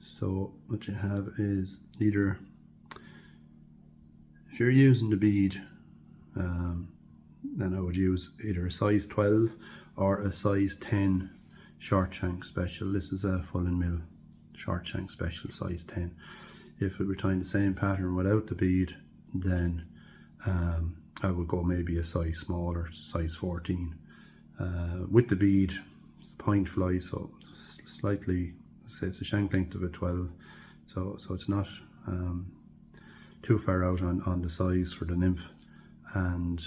So what you have is either, if you're using the bead, then I would use either a size 12 or a size 10 short shank special. This is a full and mill short shank special, size 10. If we were tying the same pattern without the bead, then I would go maybe a size smaller, size 14. With the bead, it's a point fly, so slightly, say it's a shank length of a 12, so it's not too far out on the size for the nymph. And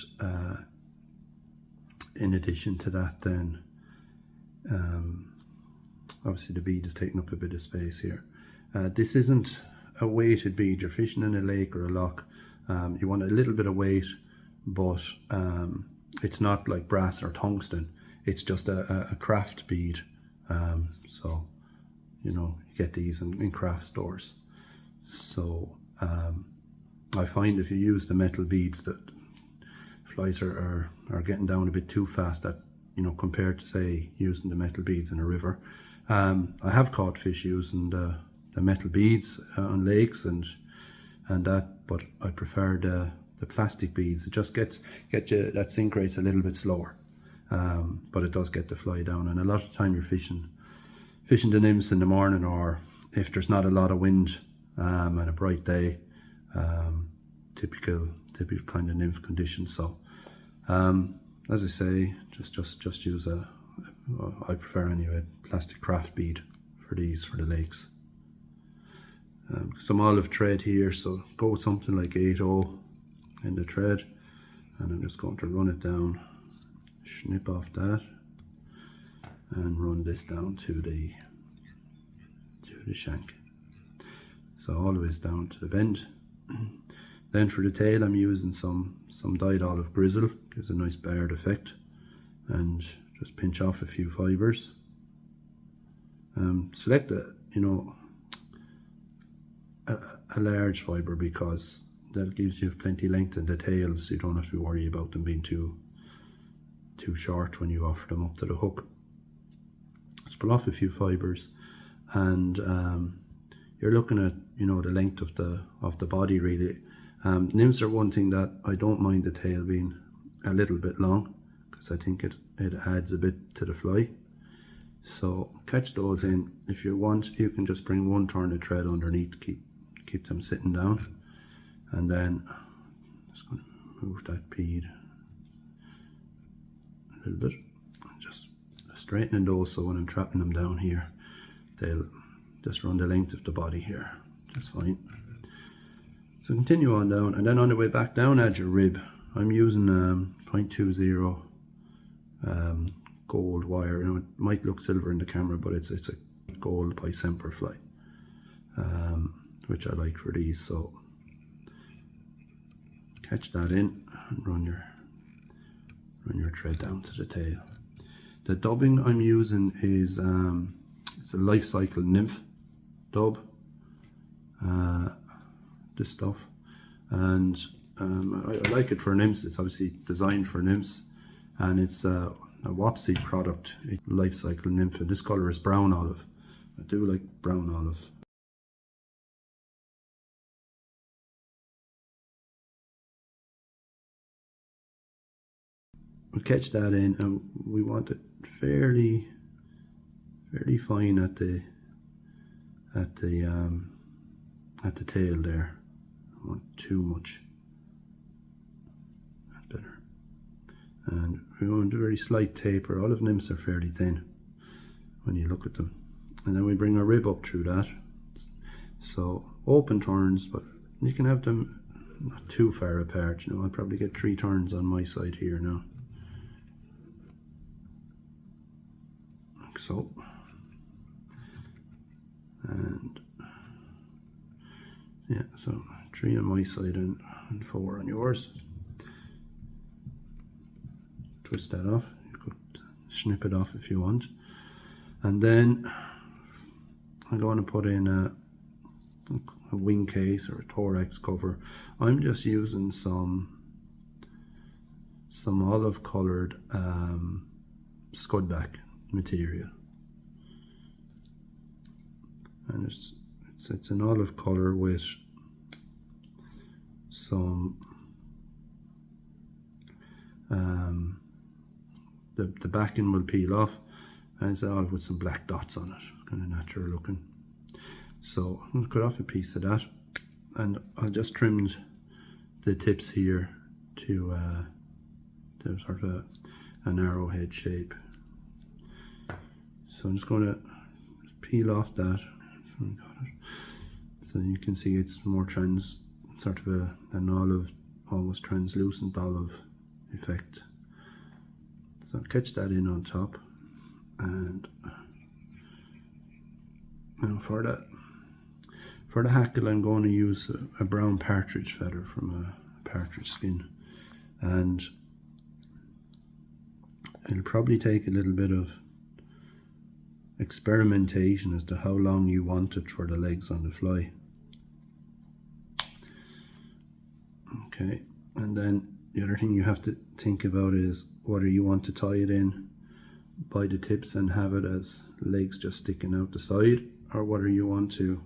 in addition to that, then obviously the bead is taking up a bit of space here. This isn't a weighted bead. You're fishing in a lake or a loch. You want a little bit of weight, but it's not like brass or tungsten. It's just a craft bead. So, you know, you get these in craft stores. So I find if you use the metal beads, that flies are getting down a bit too fast, that, you know, compared to say using the metal beads in a river. I have caught fish using the metal beads on lakes and that, but I prefer the plastic beads. It just gets you, that sink rate's a little bit slower, but it does get the fly down. And a lot of the time you're fishing the nymphs in the morning, or if there's not a lot of wind and a bright day, typical kind of nymph conditions. So as I say, just use I prefer anyway, plastic craft bead for the lakes. Some olive thread here, so go with something like 8/0 in the thread, and I'm just going to run it down, snip off that, and run this down to the shank. So all the way down to the bend. Then for the tail, I'm using some dyed olive grizzle, gives a nice barred effect, and just pinch off a few fibres. Select a large fibre, because that gives you plenty length in the tails, so you don't have to be worried about them being too short when you offer them up to the hook. Just pull off a few fibres, and you're looking at, you know, the length of the body really. Nymphs are one thing that I don't mind the tail being a little bit long, because I think it adds a bit to the fly. So catch those in. If you want, you can just bring one turn of thread underneath, keep them sitting down, and then just going to move that bead a little bit, and just straightening those, so when I'm trapping them down here, they'll just run the length of the body here, just fine. So continue on down, and then on the way back down, add your rib. I'm using 0.20 gold wire. You know, it might look silver in the camera, but it's a gold by Semper fly, which I like for these. So catch that in and run your thread down to the tail. The dubbing I'm using is it's a life cycle nymph dub, this stuff, and I like it for nymphs. It's obviously designed for nymphs, and it's a Wapsi product, a life cycle nymph, and this colour is brown olive. I do like brown olive. We'll catch that in, and we want it fairly fine at the tail there. I don't want too much. That's better. And we want a very slight taper. Olive nymphs are fairly thin when you look at them. And then we bring our rib up through that. So open turns, but you can have them not too far apart. You know, I'll probably get 3 turns on my side here now. Like so. And yeah, so 3 on my side and 4 on yours. Twist that off. You could snip it off if you want. And then I'm going to put in a wing case or a thorax cover. I'm just using some olive coloured scudback material, and it's an olive colour with some the backing will peel off, and it's olive with some black dots on it, kind of natural looking. So I'm going to cut off a piece of that, and I just trimmed the tips here to sort of an arrowhead shape. So I'm just going to peel off that. So you can see it's more sort of an olive, almost translucent olive effect. So I'll catch that in on top, and now for the hackle I'm going to use a brown partridge feather from a partridge skin, and it'll probably take a little bit of experimentation as to how long you want it for the legs on the fly. Okay, and then the other thing you have to think about is whether you want to tie it in by the tips and have it as legs just sticking out the side, or whether you want to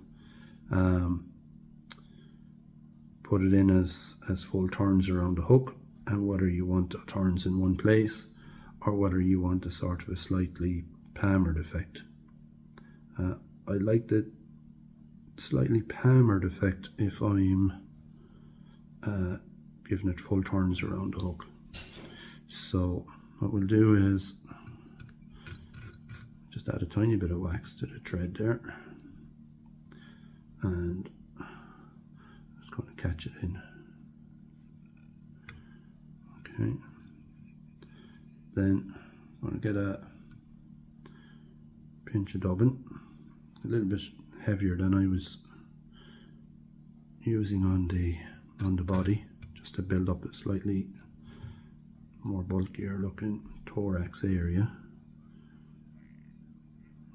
put it in as full turns around the hook, and whether you want turns in one place, or whether you want a sort of a slightly palmered effect. I like the slightly palmered effect if I'm giving it full turns around the hook. So what we'll do is just add a tiny bit of wax to the thread there, and I'm just going to catch it in. Okay, then I'm going to get a pinch of dubbin, a little bit heavier than I was using on the body, just to build up a slightly more bulkier looking thorax area.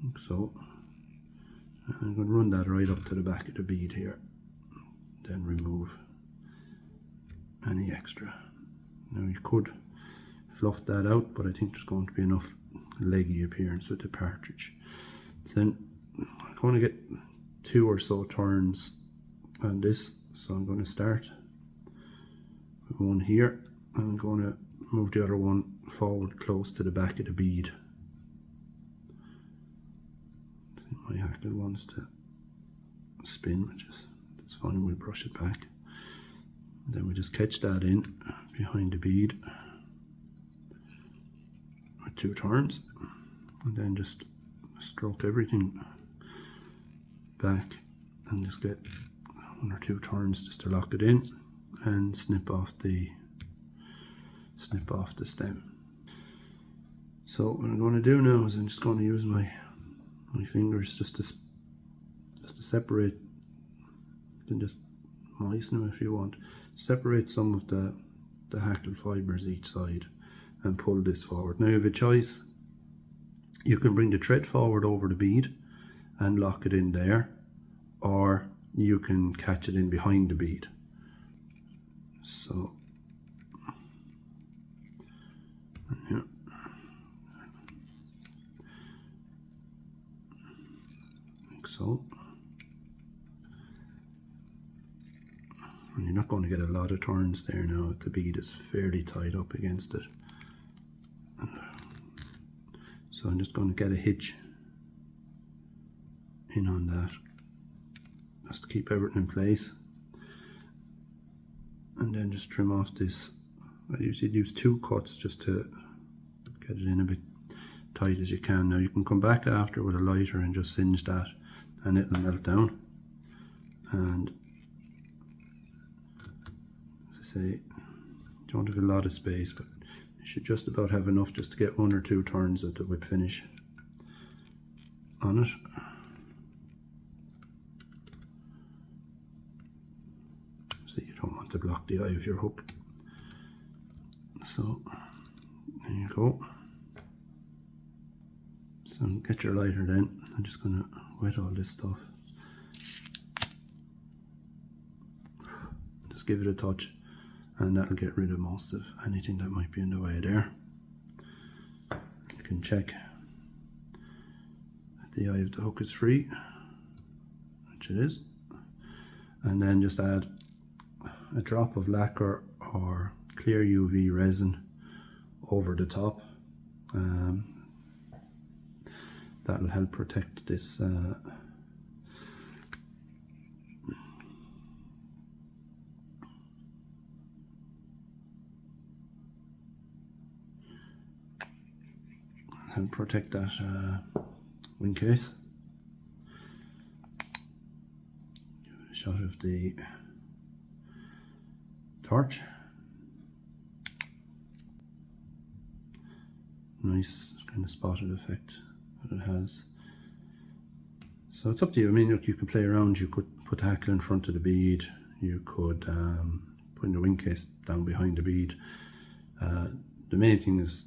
Like so. I'm going to run that right up to the back of the bead here, then remove any extra. Now you could fluff that out, but I think there's going to be enough leggy appearance with the partridge. Then I'm going to get 2 or so turns on this, so I'm going to start with one here, and I'm going to move the other one forward close to the back of the bead. I think my hackle wants to spin, that's fine, we'll brush it back. And then we just catch that in behind the bead with 2 turns, and then just stroke everything back and just get 1 or 2 turns just to lock it in, and snip off the stem. So what I'm going to do now is I'm just going to use my fingers just to separate. You can just moisten them if you want. Separate some of the hackle fibres each side and pull this forward. Now you have a choice. You can bring the thread forward over the bead and lock it in there, or you can catch it in behind the bead. So yeah. Like so. And you're not going to get a lot of turns there now if the bead is fairly tied up against it. So I'm just going to get a hitch in on that, just to keep everything in place, and then just trim off this. I usually use 2 cuts just to get it in a bit tight as you can. Now you can come back after with a lighter and just singe that, and it'll melt down. And as I say, you don't have a lot of space, but you should just about have enough just to get 1 or 2 turns at the whip finish on it. So you don't want to block the eye of your hook. So there you go. So get your lighter then. I'm just going to wet all this stuff. Just give it a touch, and that'll get rid of most of anything that might be in the way there. You can check that the eye of the hook is free. It which it is, and then just add a drop of lacquer or clear UV resin over the top. That'll help protect this help protect that wing case. Give it a shot of the torch. Nice kind of spotted effect that it has. So it's up to you. I mean, look, you could play around. You could put the hackle in front of the bead. You could put the wing case down behind the bead. The main thing is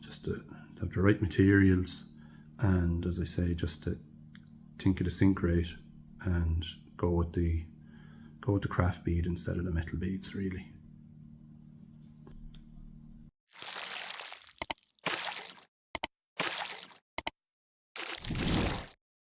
just to have the right materials, and as I say, just to think of the sink rate and go with the craft bead instead of the metal beads, really.